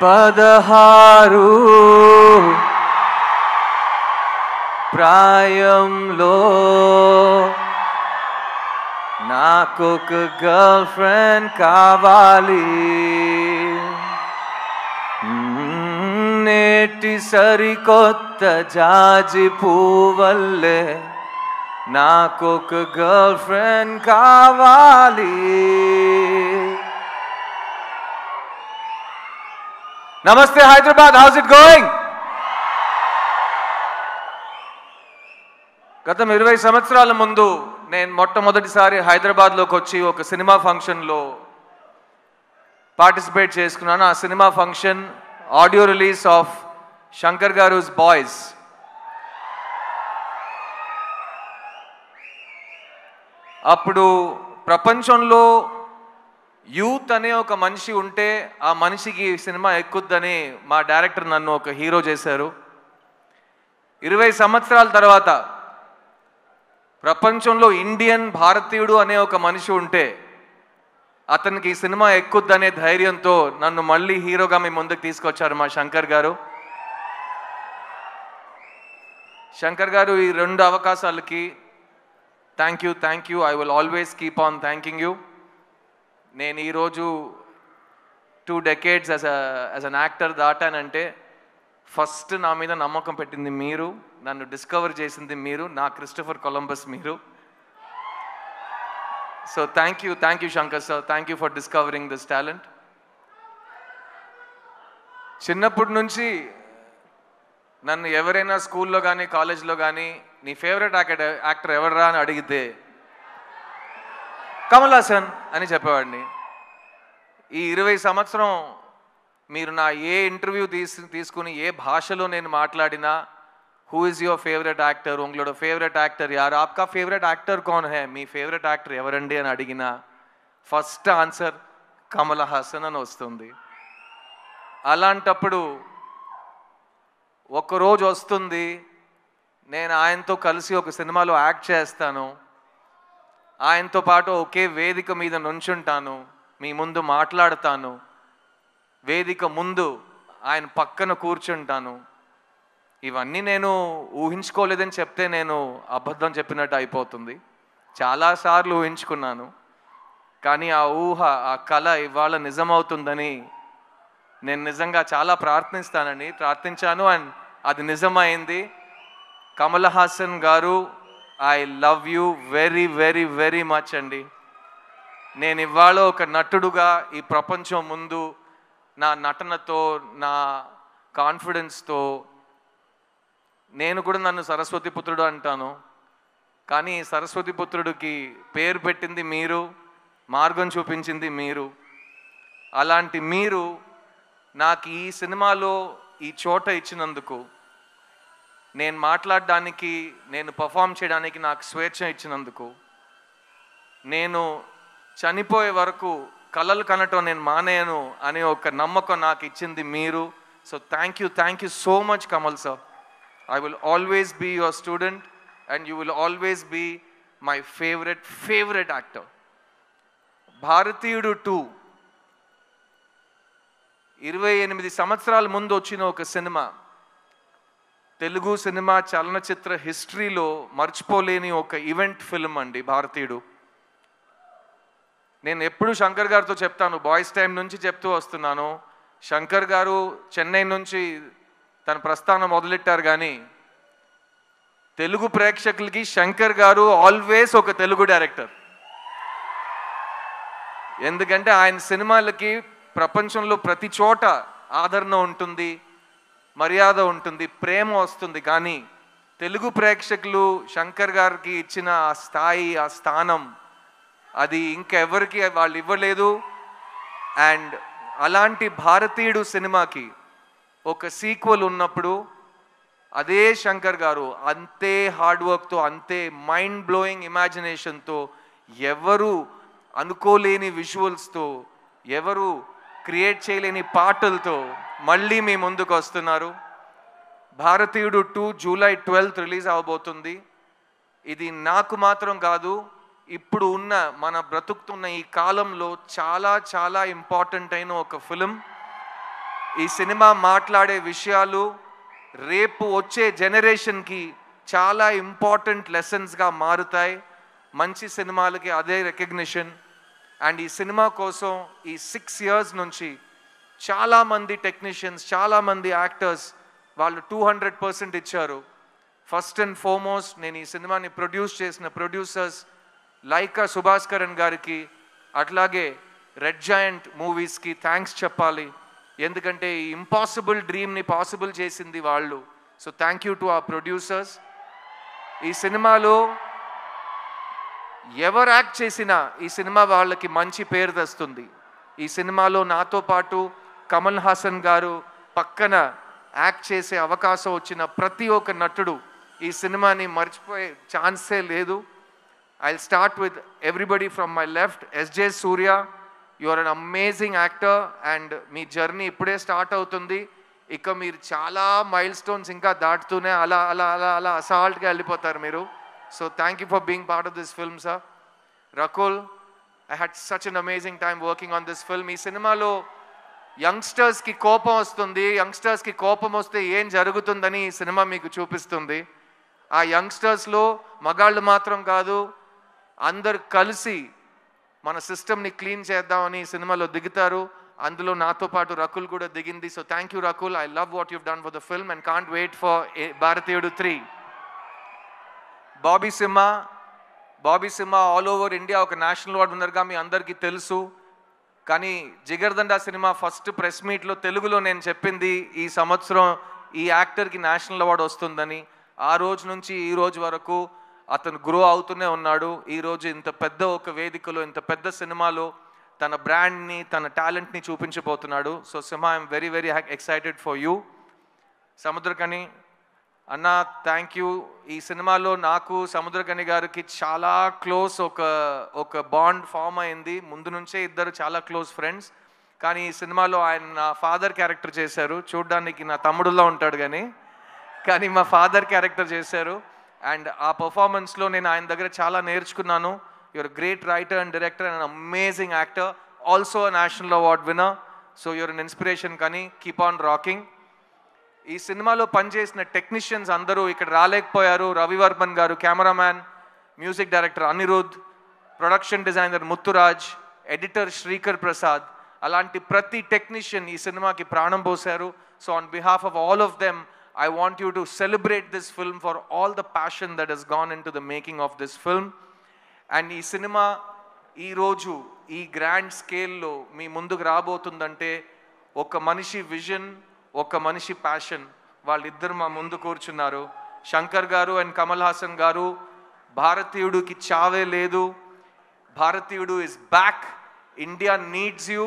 పదహారు ప్రాయంలో నాకొక గర్ల్ ఫ్రెండ్ కావాలి. నేటి సరికొత్త జాజి పువ్వల్లే నాకొక గర్ల్ ఫ్రెండ్ కావాలి. నమస్తే హైదరాబాద్, హౌస్ ఇట్ గోయింగ్? గతం 20 సంవత్సరాల ముందు నేను మొట్టమొదటిసారి హైదరాబాద్లోకి వచ్చి ఒక సినిమా ఫంక్షన్లో పార్టిసిపేట్ చేసుకున్నాను. ఆ cinema function audio release of Shankar గారు's బాయ్స్. అప్పుడు ప్రపంచంలో యూత్ అనే ఒక మనిషి ఉంటే ఆ మనిషికి సినిమా ఎక్కుద్దని మా డైరెక్టర్ నన్ను ఒక హీరో చేశారు. 20 సంవత్సరాల తర్వాత ప్రపంచంలో ఇండియన్ భారతీయుడు అనే ఒక మనిషి ఉంటే అతనికి ఈ సినిమా ఎక్కుద్దనే ధైర్యంతో నన్ను మళ్ళీ హీరోగా మీ ముందుకు తీసుకొచ్చారు మా శంకర్ గారు. శంకర్ గారు, ఈ 2 అవకాశాలకి thank you. I will always keep on thanking you. నేను ఈరోజు 2 decades యాజ్ అన్ యాక్టర్ దాటానంటే ఫస్ట్ నా మీద నమ్మకం పెట్టింది మీరు, నన్ను డిస్కవర్ చేసింది మీరు, నా క్రిస్టఫర్ కొలంబస్ మీరు. So thank you Shankar sir, thank you for discovering this talent. చిన్నప్పటి నుంచి నన్ను ఎవరైనా స్కూల్లో కానీ కాలేజ్లో కానీ నీ ఫేవరెట్ యాక్టర్ ఎవడరా అని అడిగితే కమల్ హాసన్ అని చెప్పేవాడిని. ఈ 20 సంవత్సరం మీరు నా ఏ ఇంటర్వ్యూ తీసుకుని ఏ భాషలో నేను మాట్లాడినా who is your favourite actor, ఉంగళోడ ఫేవరెట్ యాక్టర్ యార్, ఆప్కా ఫేవరెట్ యాక్టర్ కౌన్ హై, మీ ఫేవరెట్ యాక్టర్ ఎవరండి అని అడిగినా ఫస్ట్ ఆన్సర్ కమల్ హాసన్ అని వస్తుంది. అలాంటప్పుడు ఒకరోజు వస్తుంది నేను ఆయనతో కలిసి ఒక సినిమాలో యాక్ట్ చేస్తాను, ఆయనతో పాటు ఒకే వేదిక మీద నుంచుంటాను, మీ ముందు మాట్లాడతాను, వేదిక ముందు ఆయన పక్కన కూర్చుంటాను. ఇవన్నీ నేను ఊహించుకోలేదని చెప్తే నేను అబద్ధం చెప్పినట్టు అయిపోతుంది. చాలాసార్లు ఊహించుకున్నాను, కానీ ఆ ఊహ, ఆ కళ ఇవాళ నిజమవుతుందని నేను నిజంగా చాలా ప్రార్థించాను అండ్ అది నిజమైంది. కమల్ హాసన్ గారు, I love you very very very much అండి. నేను ఇవాళ ఒక నటుడుగా ఈ ప్రపంచం ముందు నా నటనతో, నా కాన్ఫిడెన్స్తో, నేను కూడా నన్ను సరస్వతి పుత్రుడు అంటాను, కానీ సరస్వతి పుత్రుడికి పేరు పెట్టింది మీరు, మార్గం చూపించింది మీరు. అలాంటి మీరు నాకు ఈ సినిమాలో ఈ చోట ఇచ్చినందుకు, నేను మాట్లాడడానికి, నేను పర్ఫామ్ చేయడానికి నాకు స్వేచ్ఛ ఇచ్చినందుకు, నేను చనిపోయే వరకు కలలు కనటం నేను మానేయను అనే ఒక నమ్మకం నాకు ఇచ్చింది మీరు. So thank you so much Kamal sir. I will always be your student and you will always be my favourite actor. Bharateeyudu 2 28 సంవత్సరాల ముందు వచ్చిన ఒక సినిమా, తెలుగు సినిమా చలనచిత్ర హిస్టరీలో మర్చిపోలేని ఒక ఈవెంట్ ఫిల్మ్ అండి భారతీయుడు. నేను ఎప్పుడు శంకర్ గారితో చెప్తాను, బాయ్స్ టైం నుంచి చెప్తూ వస్తున్నాను, శంకర్ గారు చెన్నై నుంచి తన ప్రస్థానం మొదలెట్టారు, కానీ తెలుగు ప్రేక్షకులకి శంకర్ గారు ఆల్వేస్ ఒక తెలుగు డైరెక్టర్. ఎందుకంటే ఆయన సినిమాలకి ప్రపంచంలో ప్రతి చోట ఆదరణ ఉంటుంది, మర్యాద ఉంటుంది, ప్రేమ వస్తుంది, కానీ తెలుగు ప్రేక్షకులు శంకర్ గారికి ఇచ్చిన ఆ స్థాయి, ఆ స్థానం అది ఇంకెవరికి వాళ్ళు ఇవ్వలేదు. అండ్ అలాంటి భారతీయుడు సినిమాకి ఒక సీక్వెల్ ఉన్నప్పుడు అదే శంకర్ గారు అంతే హార్డ్ వర్క్తో, అంతే మైండ్ బ్లోయింగ్ ఇమాజినేషన్తో, ఎవరు అనుకోలేని విజువల్స్తో, ఎవరు క్రియేట్ చేయలేని పాటలతో మళ్ళీ మీ ముందుకు వస్తున్నారు. భారతీయుడు 2 జూలై 12 రిలీజ్ అవబోతుంది. ఇది నాకు మాత్రం కాదు, ఇప్పుడు ఉన్న మన బ్రతుకుతున్న ఈ కాలంలో చాలా చాలా ఇంపార్టెంట్ అయిన ఒక ఫిలిం. ఈ సినిమా మాట్లాడే విషయాలు రేపు వచ్చే జనరేషన్కి చాలా ఇంపార్టెంట్ లెసన్స్గా మారుతాయి. మంచి సినిమాలకి అదే రికగ్నిషన్. అండ్ ఈ సినిమా కోసం ఈ 6 years నుంచి చాలామంది టెక్నీషియన్స్, చాలామంది యాక్టర్స్ వాళ్ళు 200% ఇచ్చారు. ఫస్ట్ అండ్ ఫార్మోస్ట్ నేను ఈ సినిమాని ప్రొడ్యూస్ చేసిన ప్రొడ్యూసర్స్ లైకా సుభాస్కరన్ గారికి, అట్లాగే రెడ్ జాయింట్ మూవీస్కి థ్యాంక్స్ చెప్పాలి. ఎందుకంటే ఈ ఇంపాసిబుల్ డ్రీమ్ని పాసిబుల్ చేసింది వాళ్ళు. So thank you to our producers. ఈ సినిమాలో ఎవరు యాక్ట్ చేసినా ఈ సినిమా వాళ్ళకి మంచి పేరు తెస్తుంది. ఈ సినిమాలో నాతో పాటు కమల్ హాసన్ గారు పక్కన యాక్ట్ చేసే అవకాశం వచ్చిన ప్రతి ఒక్క నటుడు ఈ సినిమాని మర్చిపోయే ఛాన్సే లేదు. I'll start with everybody from my left. S.J. Surya, you are an amazing actor and me journey ఇప్పుడే స్టార్ట్ అవుతుంది. ఇక మీరు చాలా మైల్ స్టోన్స్ ఇంకా దాటుతూనే అలా అలా అలా అలా అసాల్ట్గా వెళ్ళిపోతారు మీరు. So thank you for being part of this film sir. Rakul, I had such an amazing time working on this film. ఈ సినిమాలో యంగ్స్టర్స్కి కోపం వస్తుంది, యంగ్స్టర్స్కి కోపం వస్తే ఏం జరుగుతుందని ఈ సినిమా మీకు చూపిస్తుంది. ఆ యంగ్స్టర్స్లో మగాళ్ళు మాత్రం కాదు, అందరు కలిసి మన సిస్టమ్ని క్లీన్ చేద్దామని ఈ సినిమాలో దిగుతారు. అందులో నాతో పాటు రకుల్ కూడా దిగింది. So thank you Rakul. I love what you've done for the film and can't wait for Bharateeyudu 3. Bobby Simha all over India ఒక నేషనల్ అవార్డు విన్నర్గా మీ అందరికీ తెలుసు. కానీ జిగర్దండా సినిమా ఫస్ట్ ప్రెస్ మీట్లో తెలుగులో నేను చెప్పింది ఈ సంవత్సరం ఈ యాక్టర్కి నేషనల్ అవార్డు వస్తుందని. ఆ రోజు నుంచి ఈ రోజు వరకు అతను గ్రో అవుతూనే ఉన్నాడు. ఈరోజు ఇంత పెద్ద ఒక వేదికలో, ఇంత పెద్ద సినిమాలో తన బ్రాండ్ని, తన టాలెంట్ని చూపించబోతున్నాడు. So Simha, I'm very very excited for you. Samuthirakani అన్న, థ్యాంక్ యూ. ఈ సినిమాలో నాకు సముద్రకని గారికి చాలా క్లోజ్ ఒక బాండ్ ఫామ్ అయింది. ముందు నుంచే ఇద్దరు చాలా క్లోజ్ ఫ్రెండ్స్. కానీ ఈ సినిమాలో ఆయన నా ఫాదర్ క్యారెక్టర్ చేశారు. చూడ్డానికి నా తమ్ముడులా ఉంటాడు కానీ మా ఫాదర్ క్యారెక్టర్ చేశారు. అండ్ ఆ పర్ఫార్మెన్స్లో నేను ఆయన దగ్గర చాలా నేర్చుకున్నాను. You're great writer and director and amazing actor, also national award winner. So you're an inspiration. కానీ కీప్ ఆన్ రాకింగ్. ఈ సినిమాలో పనిచేసిన టెక్నీషియన్స్ అందరూ ఇక్కడ రాలేకపోయారు. రవివర్మన్ గారు cameraman, music director Anirudh, production designer Muthuraj, editor Sreekar Prasad, అలాంటి ప్రతి టెక్నీషియన్ ఈ సినిమాకి ప్రాణం పోశారు. So on behalf of all of them, I want you to celebrate this film for all the passion that has gone into the making of this film. And ee cinema ee roju ee grand scale lo mee munduku raabotundante oka manishi vision, oka manishi passion valliddaru ma mundu koorchunnaru. Shankar garu and Kamal Hassan garu, Bharatiyudu ki chave ledu, Bharatiyudu is back, India needs you,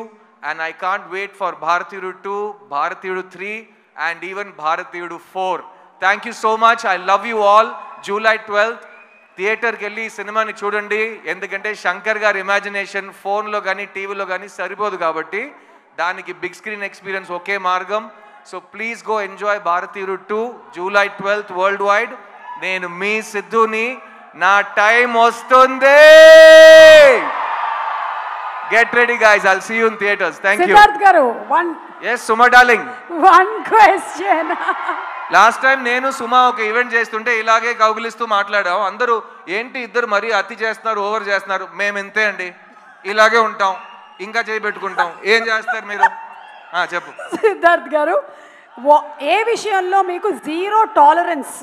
and I can't wait for Bharatiyudu 2, Bharatiyudu 3 and even Bharatiyudu 4. Thank you so much. I love you all. July 12th థియేటర్కి వెళ్ళి ఈ సినిమాని చూడండి. ఎందుకంటే శంకర్ గారి imagination ఫోన్లో కానీ టీవీలో కానీ సరిపోదు కాబట్టి దానికి బిగ్ స్క్రీన్ ఎక్స్పీరియన్స్ ఒకే మార్గం. సో ప్లీజ్ గో ఎంజాయ్ భారతీయుడు 2 July 12th వరల్డ్ వైడ్. నేను మీ సిద్ధుని, నా టైం వస్తుంది. Get ready guys, I'll see you in theaters. Thank you. Siddharth garu, Yes, Suma darling. One question. Last time నేను సుమా ఒక event చేస్తుంటే ఇలాగే కౌగిలిస్తూ మాట్లాడాం. అందరూ ఏంటి ఇద్దరు మరీ అతి చేస్తున్నారు, ఓవర్ చేస్తున్నారు. మేము ఇంతే అండి, ఇలాగే ఉంటాం, ఇంకా చేయి పెట్టుకుంటాం. ఏం చేస్తారు మీరు? చెప్పు సిద్ధార్థ్ గారు, ఏ విషయంలో మీకు జీరో టాలరెన్స్?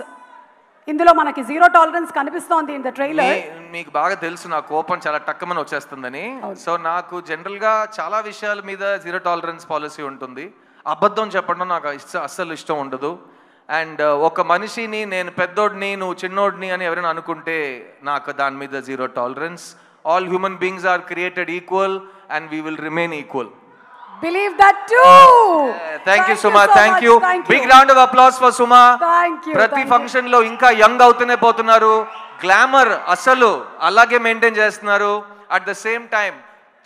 ఇందులో మనకి జీరో టాలరెన్స్ కనిపిస్తోంది ఇన్ ద ట్రైలర్. మీకు బాగా తెలుసు నా కోపం చాలా టక్కమని వచ్చేస్తుందని. సో నాకు జనరల్గా చాలా విషయాల మీద జీరో టాలరెన్స్ పాలసీ ఉంటుంది. అబద్ధం చెప్పడం నాకు అస్సలు ఇష్టం ఉండదు. అండ్ ఒక మనిషిని నేను పెద్దోడిని నువ్వు చిన్నోడిని అని ఎవరైనా అనుకుంటే నాకు దాని మీద zero tolerance. All human beings are created equal and we will remain equal. Believe that too. Thank you Suma, thank you. Big round of applause for Suma. Thank you. ప్రతి ఫంక్షన్ లో ఇంకా యంగ్ అవుతూనే పోతున్నారు. Glamour అసలు అలాగే maintain చేస్తున్నారు. At the same time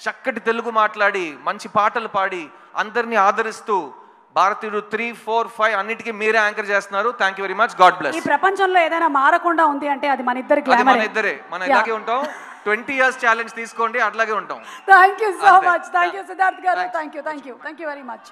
చక్కటి తెలుగు మాట్లాడి మంచి పాటలు పాడి అందరినీ ఆదరిస్తూ భారతీయుడు 3, 4, 5 అన్నిటికీ మీరే యాంకర్ చేస్తున్నారు. Thank you very much. God bless. ఈ ప్రపంచంలో ఏదైనా మారకుండా ఉంది అంటే అది మన ఇద్దరి గ్లామర్. మన ఇద్దరే, మనం ఇలాగే ఉంటాం. 20 years ఛాలెంజ్ తీసుకోండి, అట్లాగే ఉంటాం. Thank you so much. Thank you Siddharth garu. Thank you very much.